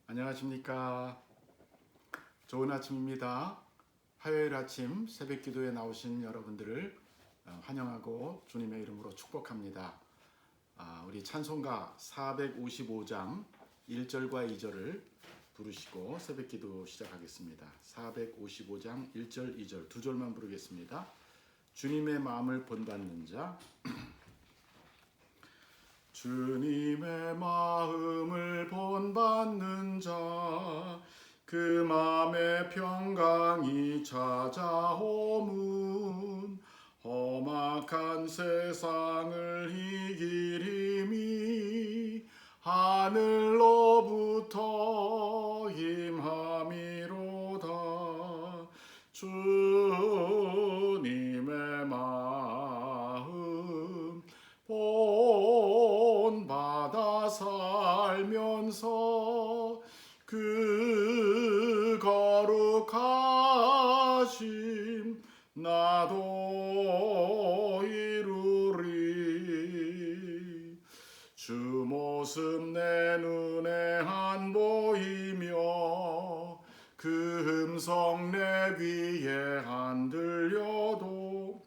안녕하십니까. 좋은 아침입니다. 화요일 아침 새벽 기도에 나오신 여러분들을 환영하고 주님의 이름으로 축복합니다. 우리 찬송가 455장 1절과 2절을 부르시고 새벽 기도 시작하겠습니다. 455장 1절, 2절 두 절만 부르겠습니다. 주님의 마음을 본받는 자. 주님의 마음을 본받는 자, 그 맘에 평강이 찾아오문 험악한 세상을 이기리미 하늘로부터 임함이로다. 주님의 마음 본받아 살면서 그 거룩하심 나도 이루리. 주 모습 내 눈에 안 보이며 그 음성 내 귀에 안 들려도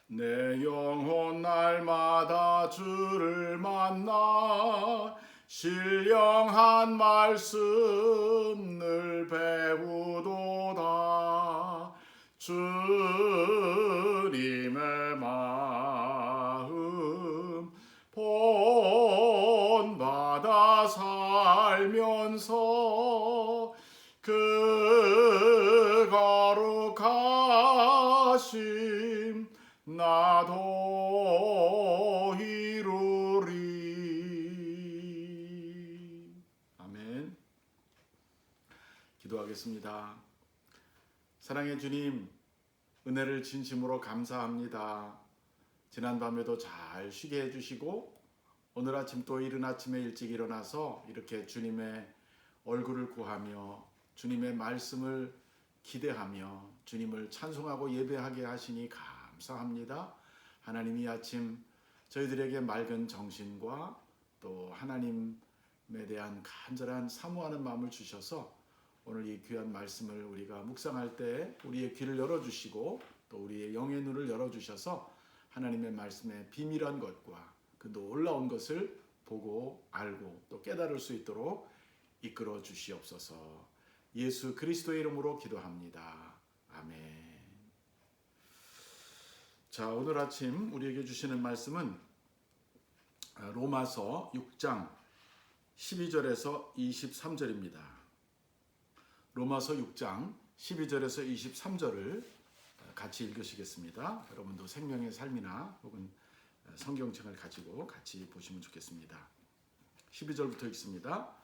내 영혼 날마다 주를 만나 신령한 말씀 늘 배우도다. 주님의 마음 본받아 살면서 그 거룩하심 나도 이루리. 아멘. 기도하겠습니다. 사랑의 주님, 은혜를 진심으로 감사합니다. 지난 밤에도 잘 쉬게 해주시고 오늘 아침 또 이른 아침에 일찍 일어나서 이렇게 주님의 얼굴을 구하며 주님의 말씀을 기대하며 주님을 찬송하고 예배하게 하시니 감사합니다. 하나님, 이 아침 저희들에게 맑은 정신과 또 하나님에 대한 간절한 사모하는 마음을 주셔서 오늘 이 귀한 말씀을 우리가 묵상할 때 우리의 귀를 열어주시고 또 우리의 영의 눈을 열어주셔서 하나님의 말씀의 비밀한 것과 그 놀라운 것을 보고 알고 또 깨달을 수 있도록 이끌어 주시옵소서. 예수 그리스도의 이름으로 기도합니다. 아멘. 자, 오늘 아침 우리에게 주시는 말씀은 로마서 6장 12절에서 23절입니다. 로마서 6장 12절에서 23절을 같이 읽으시겠습니다. 여러분도 생명의 삶이나 혹은 성경책을 가지고 같이 보시면 좋겠습니다. 12절부터 읽습니다.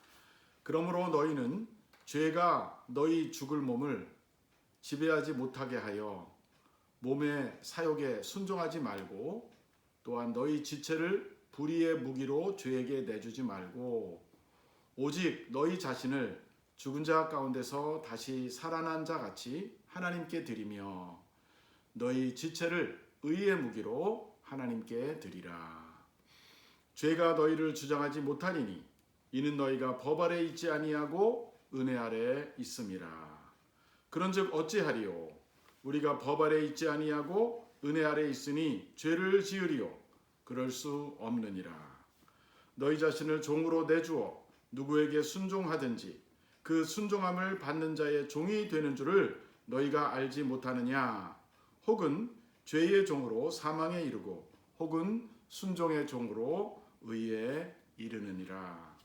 그러므로 너희는 죄가 너희 죽을 몸을 지배하지 못하게 하여 몸의 사욕에 순종하지 말고 또한 너희 지체를 불의의 무기로 죄에게 내주지 말고 오직 너희 자신을 죽은 자 가운데서 다시 살아난 자 같이 하나님께 드리며 너희 지체를 의의 무기로 하나님께 드리라. 죄가 너희를 주장하지 못하리니 이는 너희가 법 아래 있지 아니하고 은혜 아래 있음이라. 그런즉 어찌하리요? 우리가 법 아래 있지 아니하고 은혜 아래 있으니 죄를 지으리요? 그럴 수 없느니라. 너희 자신을 종으로 내주어 누구에게 순종하든지 그 순종함을 받는 자의 종이 되는 줄을 너희가 알지 못하느냐? 혹은 죄의 종으로 사망에 이르고 혹은 순종의 종으로 의에 이르느니라.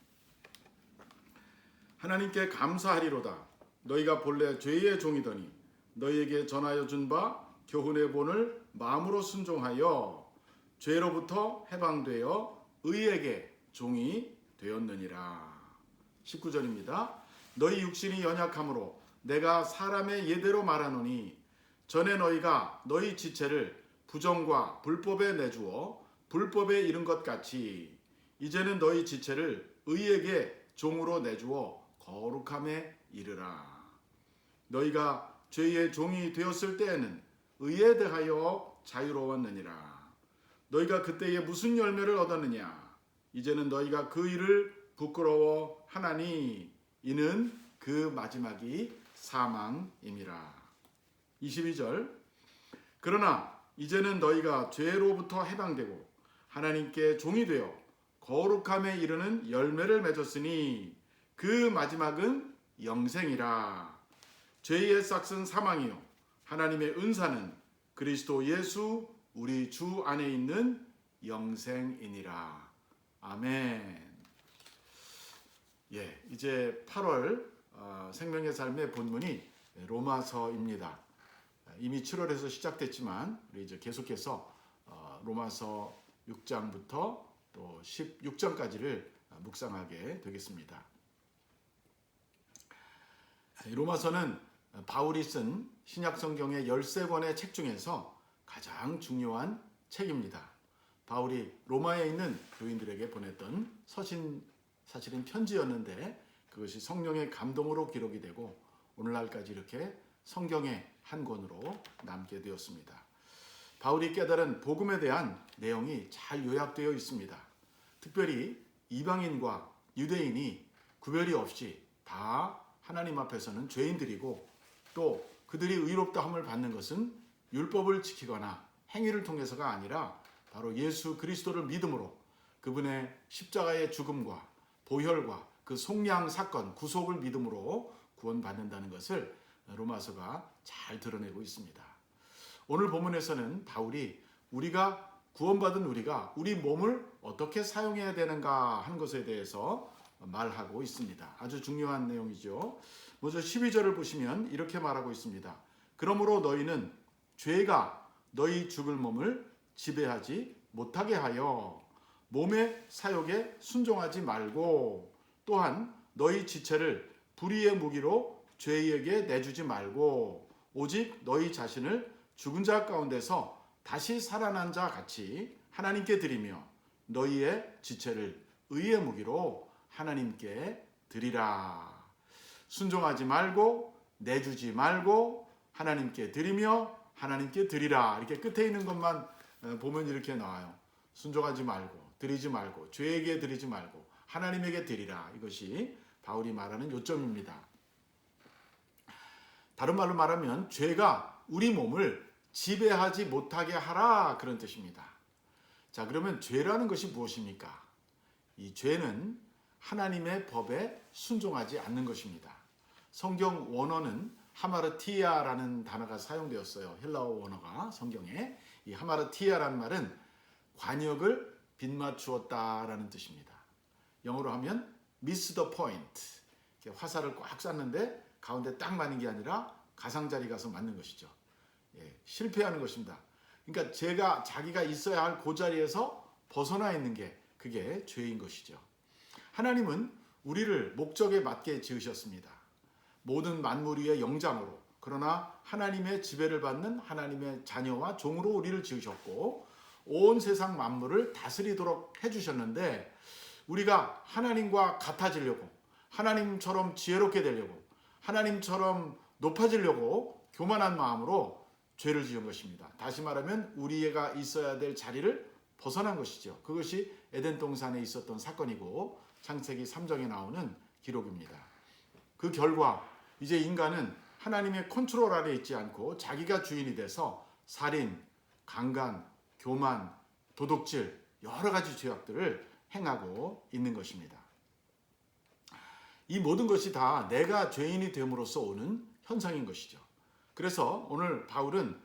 하나님께 감사하리로다. 너희가 본래 죄의 종이더니 너희에게 전하여 준 바 교훈의 본을 마음으로 순종하여 죄로부터 해방되어 의에게 종이 되었느니라. 19절입니다. 너희 육신이 연약함으로 내가 사람의 예대로 말하노니 전에 너희가 너희 지체를 부정과 불법에 내주어 불법에 이른 것 같이 이제는 너희 지체를 의에게 종으로 내주어 거룩함에 이르라. 너희가 죄의 종이 되었을 때에는 의에 대하여 자유로웠느니라. 너희가 그때에 무슨 열매를 얻었느냐? 이제는 너희가 그 일을 부끄러워하나니 이는 그 마지막이 사망임이라. 22절 그러나 이제는 너희가 죄로부터 해방되고 하나님께 종이 되어 거룩함에 이르는 열매를 맺었으니 그 마지막은 영생이라. 죄의 싹은 사망이요 하나님의 은사는 그리스도 예수 우리 주 안에 있는 영생이니라. 아멘. 예, 이제 8월 생명의 삶의 본문이 로마서입니다. 이미 7월에서 시작됐지만 우리 이제 계속해서 로마서 6장부터 또 16장까지를 묵상하게 되겠습니다. 로마서는 바울이 쓴 신약 성경의 13권의 책 중에서 가장 중요한 책입니다. 바울이 로마에 있는 교인들에게 보냈던 서신, 사실은 편지였는데 그것이 성령의 감동으로 기록이 되고 오늘날까지 이렇게 성경의 한 권으로 남게 되었습니다. 바울이 깨달은 복음에 대한 내용이 잘 요약되어 있습니다. 특별히 이방인과 유대인이 구별이 없이 다 하나님 앞에서는 죄인들이고 또 그들이 의롭다함을 받는 것은 율법을 지키거나 행위를 통해서가 아니라 바로 예수 그리스도를 믿음으로 그분의 십자가의 죽음과 보혈과 그 속량 사건 구속을 믿음으로 구원받는다는 것을 로마서가 잘 드러내고 있습니다. 오늘 본문에서는 바울이 우리가 구원받은 우리가 우리 몸을 어떻게 사용해야 되는가 하는 것에 대해서 말하고 있습니다. 아주 중요한 내용이죠. 먼저 12절을 보시면 이렇게 말하고 있습니다. 그러므로 너희는 죄가 너희 죽을 몸을 지배하지 못하게 하여 몸의 사욕에 순종하지 말고 또한 너희 지체를 불의의 무기로 죄에게 내주지 말고 오직 너희 자신을 죽은 자 가운데서 다시 살아난 자 같이 하나님께 드리며 너희의 지체를 의의 무기로 하나님께 드리라. 순종하지 말고 내주지 말고 하나님께 드리며 하나님께 드리라. 이렇게 끝에 있는 것만 보면 이렇게 나와요. 순종하지 말고 드리지 말고 죄에게 드리지 말고 하나님에게 드리라. 이것이 바울이 말하는 요점입니다. 다른 말로 말하면 죄가 우리 몸을 지배하지 못하게 하라 그런 뜻입니다. 자, 그러면 죄라는 것이 무엇입니까? 이 죄는 하나님의 법에 순종하지 않는 것입니다. 성경 원어는 하마르티아라는 단어가 사용되었어요. 헬라어 원어가 성경에. 이 하마르티아라는 말은 관역을 빗맞추었다라는 뜻입니다. 영어로 하면 miss the point. 화살을 꽉 쐈는데 가운데 딱 맞는 게 아니라 가상자리 가서 맞는 것이죠. 예, 실패하는 것입니다. 그러니까 자기가 있어야 할 그 자리에서 벗어나 있는 게 그게 죄인 것이죠. 하나님은 우리를 목적에 맞게 지으셨습니다. 모든 만물 위의 영장으로 그러나 하나님의 지배를 받는 하나님의 자녀와 종으로 우리를 지으셨고 온 세상 만물을 다스리도록 해주셨는데 우리가 하나님과 같아지려고 하나님처럼 지혜롭게 되려고 하나님처럼 높아지려고 교만한 마음으로 죄를 지은 것입니다. 다시 말하면 우리가 있어야 될 자리를 벗어난 것이죠. 그것이 에덴 동산에 있었던 사건이고 창세기 3장에 나오는 기록입니다. 그 결과 이제 인간은 하나님의 컨트롤 아래 있지 않고 자기가 주인이 돼서 살인, 강간, 교만, 도둑질 여러 가지 죄악들을 행하고 있는 것입니다. 이 모든 것이 다 내가 죄인이 됨으로써 오는 현상인 것이죠. 그래서 오늘 바울은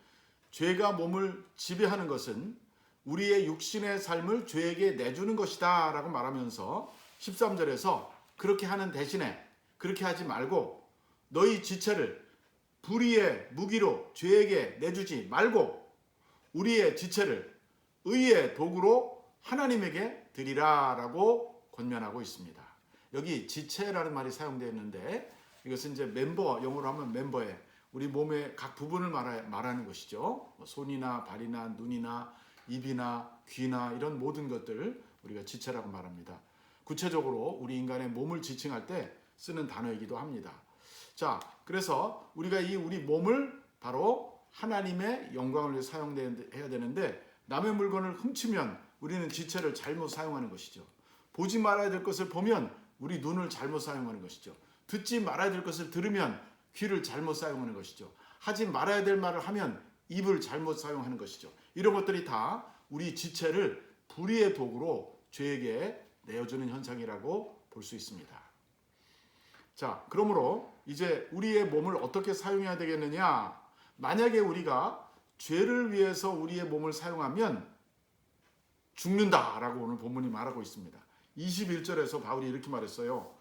죄가 몸을 지배하는 것은 우리의 육신의 삶을 죄에게 내주는 것이다 라고 말하면서 13절에서 그렇게 하는 대신에 그렇게 하지 말고 너희 지체를 불의의 무기로 죄에게 내주지 말고 우리의 지체를 의의 도구로 하나님에게 드리라 라고 권면하고 있습니다. 여기 지체라는 말이 사용되어 있는데 이것은 이제 멤버, 영어로 하면 멤버에 우리 몸의 각 부분을 말하는 것이죠. 손이나 발이나 눈이나 입이나 귀나 이런 모든 것들 우리가 지체라고 말합니다. 구체적으로 우리 인간의 몸을 지칭할 때 쓰는 단어이기도 합니다. 자, 그래서 우리가 우리 몸을 바로 하나님의 영광을 위해 사용해야 되는데 남의 물건을 훔치면 우리는 지체를 잘못 사용하는 것이죠. 보지 말아야 될 것을 보면 우리 눈을 잘못 사용하는 것이죠. 듣지 말아야 될 것을 들으면 귀를 잘못 사용하는 것이죠. 하지 말아야 될 말을 하면 입을 잘못 사용하는 것이죠. 이런 것들이 다 우리 지체를 불의의 도구로 죄에게 내어주는 현상이라고 볼 수 있습니다. 자, 그러므로 이제 우리의 몸을 어떻게 사용해야 되겠느냐? 만약에 우리가 죄를 위해서 우리의 몸을 사용하면 죽는다라고 오늘 본문이 말하고 있습니다. 21절에서 바울이 이렇게 말했어요.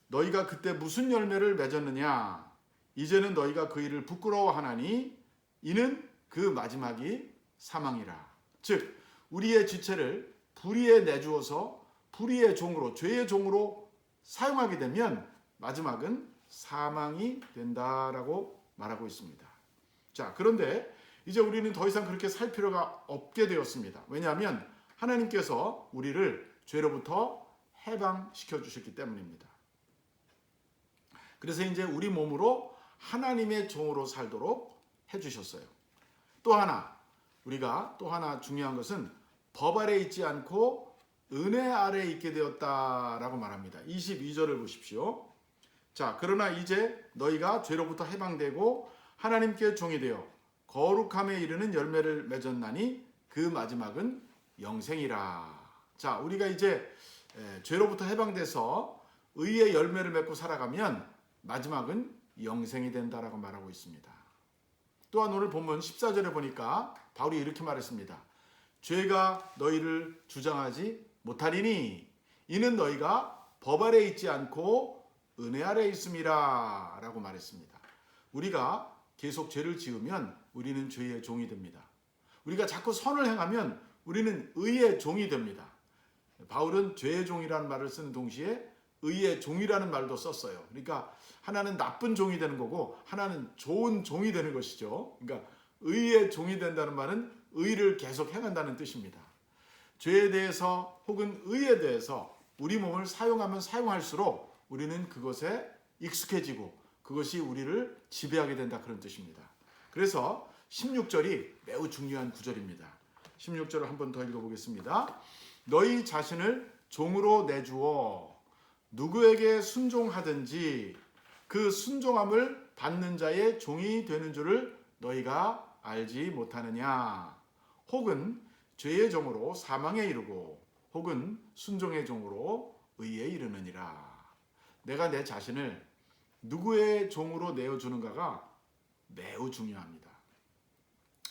너희가 그때 무슨 열매를 맺었느냐? 이제는 너희가 그 일을 부끄러워하나니 이는 그 마지막이 사망이라. 즉 우리의 지체를 불의에 내주어서 불의의 종으로, 죄의 종으로 사용하게 되면 마지막은 사망이 된다라고 말하고 있습니다. 자, 그런데 이제 우리는 더 이상 그렇게 살 필요가 없게 되었습니다. 왜냐하면 하나님께서 우리를 죄로부터 해방시켜 주셨기 때문입니다. 그래서 이제 우리 몸으로 하나님의 종으로 살도록 해주셨어요. 또 하나, 우리가 또 하나 중요한 것은 법 아래 있지 않고 은혜 아래 있게 되었다라고 말합니다. 22절을 보십시오. 자, 그러나 이제 너희가 죄로부터 해방되고 하나님께 종이 되어 거룩함에 이르는 열매를 맺었나니 그 마지막은 영생이라. 자, 우리가 이제 죄로부터 해방돼서 의의 열매를 맺고 살아가면 마지막은 영생이 된다라고 말하고 있습니다. 또한 오늘 본문 14절에 보니까 바울이 이렇게 말했습니다. 죄가 너희를 주장하지 못하리니 이는 너희가 법 아래 있지 않고 은혜 아래 있음이라 라고 말했습니다. 우리가 계속 죄를 지으면 우리는 죄의 종이 됩니다. 우리가 자꾸 선을 행하면 우리는 의의 종이 됩니다. 바울은 죄의 종이라는 말을 쓰는 동시에 의의 종이라는 말도 썼어요. 그러니까 하나는 나쁜 종이 되는 거고 하나는 좋은 종이 되는 것이죠. 그러니까 의의 종이 된다는 말은 의를 계속 행한다는 뜻입니다. 죄에 대해서 혹은 의에 대해서 우리 몸을 사용하면 사용할수록 우리는 그것에 익숙해지고 그것이 우리를 지배하게 된다, 그런 뜻입니다. 그래서 16절이 매우 중요한 구절입니다. 16절을 한 번 더 읽어보겠습니다. 너희 자신을 종으로 내주어 누구에게 순종하든지 그 순종함을 받는 자의 종이 되는 줄을 너희가 알지 못하느냐? 혹은 죄의 종으로 사망에 이르고 혹은 순종의 종으로 의에 이르느니라. 내가 내 자신을 누구의 종으로 내어주는가가 매우 중요합니다.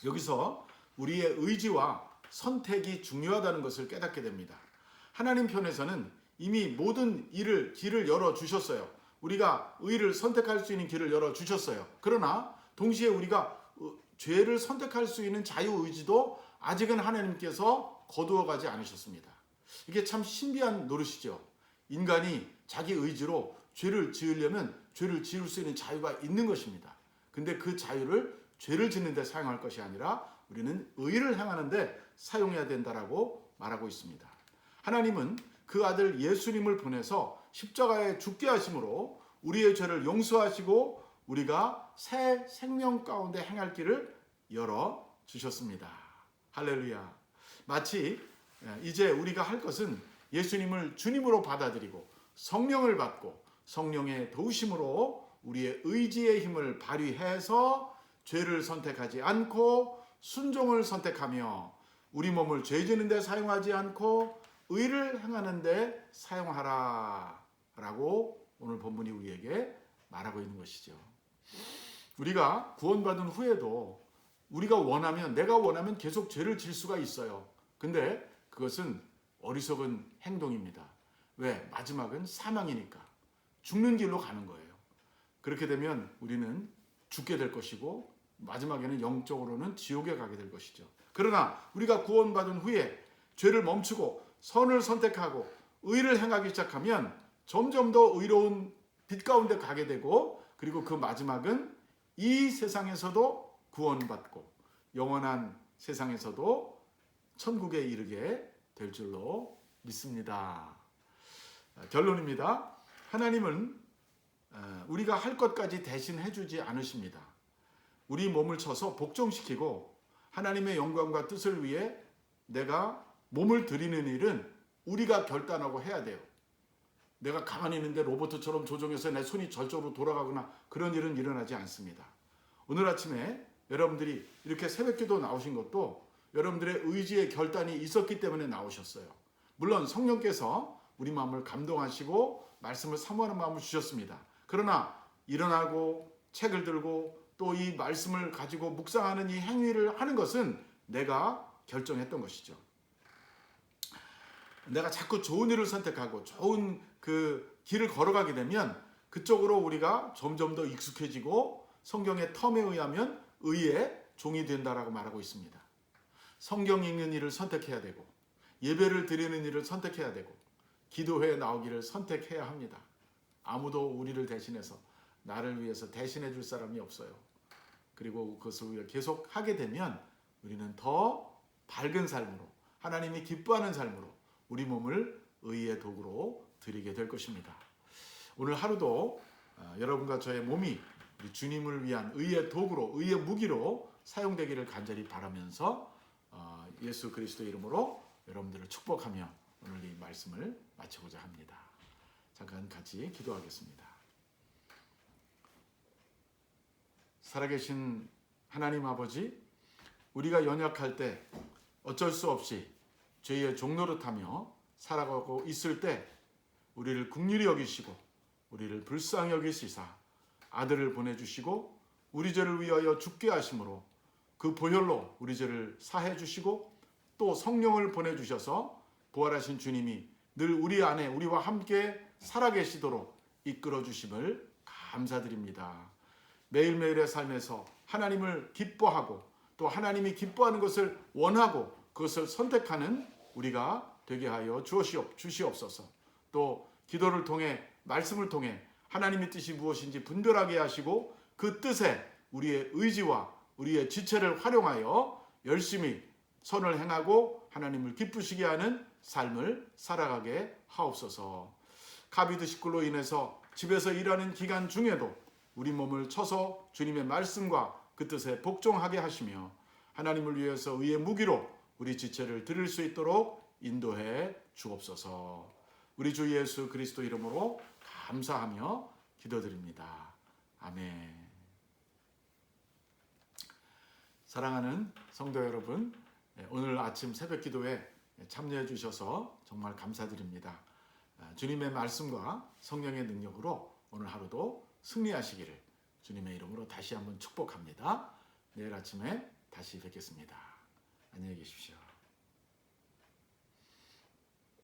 여기서 우리의 의지와 선택이 중요하다는 것을 깨닫게 됩니다. 하나님 편에서는 이미 모든 길을 열어주셨어요. 우리가 의를 선택할 수 있는 길을 열어주셨어요. 그러나 동시에 우리가 죄를 선택할 수 있는 자유의지도 아직은 하나님께서 거두어가지 않으셨습니다. 이게 참 신비한 노릇이죠. 인간이 자기 의지로 죄를 지으려면 죄를 지을 수 있는 자유가 있는 것입니다. 근데 그 자유를 죄를 짓는 데 사용할 것이 아니라 우리는 의를 행하는 데 사용해야 된다라고 말하고 있습니다. 하나님은 그 아들 예수님을 보내서 십자가에 죽게 하심으로 우리의 죄를 용서하시고 우리가 새 생명 가운데 행할 길을 열어주셨습니다. 할렐루야. 마치 이제 우리가 할 것은 예수님을 주님으로 받아들이고 성령을 받고 성령의 도우심으로 우리의 의지의 힘을 발휘해서 죄를 선택하지 않고 순종을 선택하며 우리 몸을 죄 지는 데 사용하지 않고 의를 행하는 데 사용하라 라고 오늘 본문이 우리에게 말하고 있는 것이죠. 우리가 구원받은 후에도 우리가 원하면, 내가 원하면 계속 죄를 질 수가 있어요. 근데 그것은 어리석은 행동입니다. 왜? 마지막은 사망이니까. 죽는 길로 가는 거예요. 그렇게 되면 우리는 죽게 될 것이고 마지막에는 영적으로는 지옥에 가게 될 것이죠. 그러나 우리가 구원받은 후에 죄를 멈추고 선을 선택하고 의를 행하기 시작하면 점점 더 의로운 빛 가운데 가게 되고, 그리고 그 마지막은 이 세상에서도 구원받고 영원한 세상에서도 천국에 이르게 될 줄로 믿습니다. 결론입니다. 하나님은 우리가 할 것까지 대신 해주지 않으십니다. 우리 몸을 쳐서 복종시키고 하나님의 영광과 뜻을 위해 내가 몸을 드리는 일은 우리가 결단하고 해야 돼요. 내가 가만히 있는데 로봇처럼 조종해서 내 손이 저쪽으로 돌아가거나 그런 일은 일어나지 않습니다. 오늘 아침에 여러분들이 이렇게 새벽기도 나오신 것도 여러분들의 의지의 결단이 있었기 때문에 나오셨어요. 물론 성령께서 우리 마음을 감동하시고 말씀을 사모하는 마음을 주셨습니다. 그러나 일어나고 책을 들고 또 이 말씀을 가지고 묵상하는 이 행위를 하는 것은 내가 결정했던 것이죠. 내가 자꾸 좋은 일을 선택하고 좋은 그 길을 걸어가게 되면 그쪽으로 우리가 점점 더 익숙해지고 성경의 텀에 의하면 의의 종이 된다라고 말하고 있습니다. 성경 읽는 일을 선택해야 되고 예배를 드리는 일을 선택해야 되고 기도회에 나오기를 선택해야 합니다. 아무도 우리를 대신해서 나를 위해서 대신해 줄 사람이 없어요. 그리고 그것을 우리가 계속 하게 되면 우리는 더 밝은 삶으로 하나님이 기뻐하는 삶으로 우리 몸을 의의 도구로 드리게 될 것입니다. 오늘 하루도 여러분과 저의 몸이 우리 주님을 위한 의의 도구로 의의 무기로 사용되기를 간절히 바라면서 예수 그리스도 이름으로 여러분들을 축복하며 오늘 이 말씀을 마치고자 합니다. 잠깐 같이 기도하겠습니다. 살아계신 하나님 아버지, 우리가 연약할 때 어쩔 수 없이 죄의 종노릇하며 살아가고 있을 때 우리를 긍휼히 여기시고 우리를 불쌍히 여기시사 아들을 보내주시고 우리 죄를 위하여 죽게 하심으로 그 보혈로 우리 죄를 사해 주시고 또 성령을 보내주셔서 부활하신 주님이 늘 우리 안에 우리와 함께 살아계시도록 이끌어 주심을 감사드립니다. 매일매일의 삶에서 하나님을 기뻐하고 또 하나님이 기뻐하는 것을 원하고 그것을 선택하는 우리가 되게 하여 주시옵소서. 또 기도를 통해 말씀을 통해 하나님의 뜻이 무엇인지 분별하게 하시고 그 뜻에 우리의 의지와 우리의 지체를 활용하여 열심히 선을 행하고 하나님을 기쁘시게 하는 삶을 살아가게 하옵소서. COVID-19로 인해서 집에서 일하는 기간 중에도 우리 몸을 쳐서 주님의 말씀과 그 뜻에 복종하게 하시며 하나님을 위해서 의의 무기로 우리 지체를 드릴 수 있도록 인도해 주옵소서. 우리 주 예수 그리스도 이름으로 감사하며 기도드립니다. 아멘. 사랑하는 성도 여러분, 오늘 아침 새벽 기도에 참여해 주셔서 정말 감사드립니다. 주님의 말씀과 성령의 능력으로 오늘 하루도 승리하시기를 주님의 이름으로 다시 한번 축복합니다. 내일 아침에 다시 뵙겠습니다. 안녕히 계십시오.